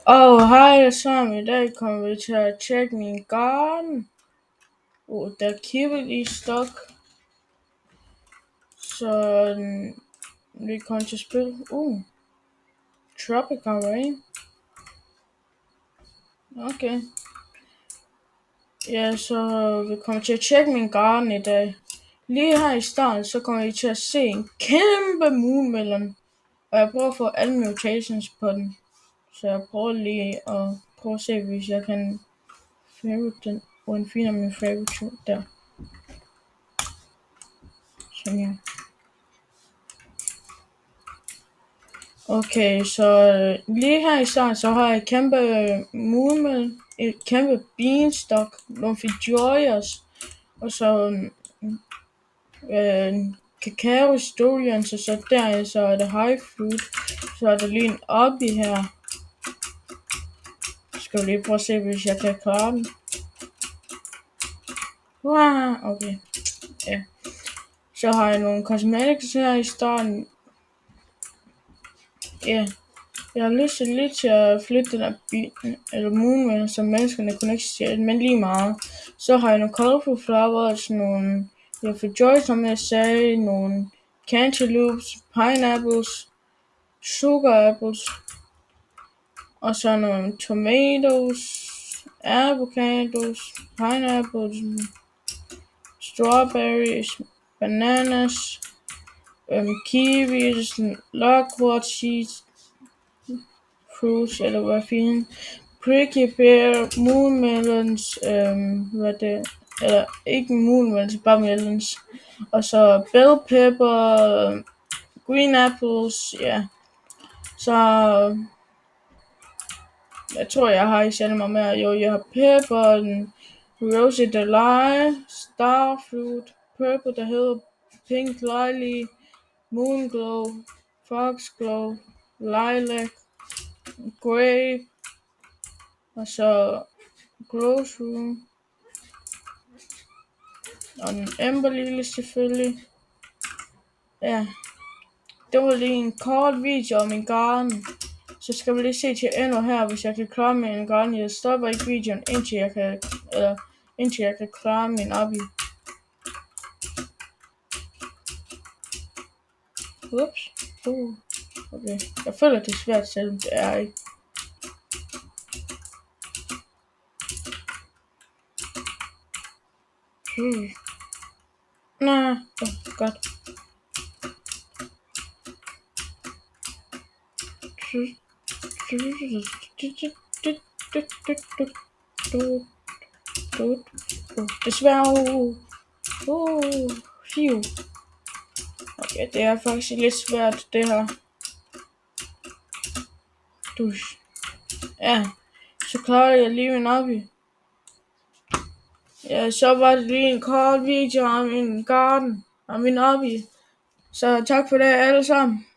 Hej alle sammen. I dag kommer vi til at tjekke min garden. Der er kibbet i stok. Så vi kommer til at spille. Tropical Rain. Okay. Ja, så vi kommer til at tjekke min garden i dag. Lige her i starten, så kommer I til at se en kæmpe moonmelon. Og jeg prøver at få alle mutations på den. Så jeg prøver lige at se, hvis jeg kan favorite den. Og en fin af mine favorite der. Sådan her. Okay, så lige her i starten, så har jeg et kæmpe moonmelon, et kæmpe beanstalk, nogle Joyous, og så cacao Storians, og så der så er det high fruit, så er der lige en oppe her. Skal vi lige prøve at se, hvis jeg kan klare den. Wow, okay. Ja. Så har jeg nogle cosmetics her i starten. Ja. Jeg har lyst til lidt til at flytte den der moonmelon, som menneskerne kunne ikke stjæle, men lige meget. Så har jeg nogle colorful flowers, nogle Joy, som jeg sagde, nogle cantaloupes, pineapples, sugar apples, og så nogle tomatoes, avocados, pineapples, strawberries, bananas, kiwis, loquat seeds, fruits, eller hvad fint. Prickly pear, moonmelons, eller ikke moonmelons, bare melons. Og så bell pepper, green apples, ja. Så jeg tror, jeg har ikke særlig meget mere. Jo, jeg har pepper, rosy delight, starfruit, purple, der hedder pink lily, moonglow, foxglow, lilac, grape, og så glowsroom, og den Ember Lily selvfølgelig. Ja, det var lige en kort video om min garden. Så skal vi lige se til ender her, hvis jeg kan klare min garden. Jeg stopper ikke videoen, indtil jeg kan klare min obby. Ups. Okay. Jeg føler, det er svært, selvom det er ikke. Nå, godt. Desværre. Okay, det er faktisk lidt svært, det her. Ja, så klarer jeg lige min obby. Ja, så var det lige en kort video om min garden og min obby. Så tak for det alle sammen.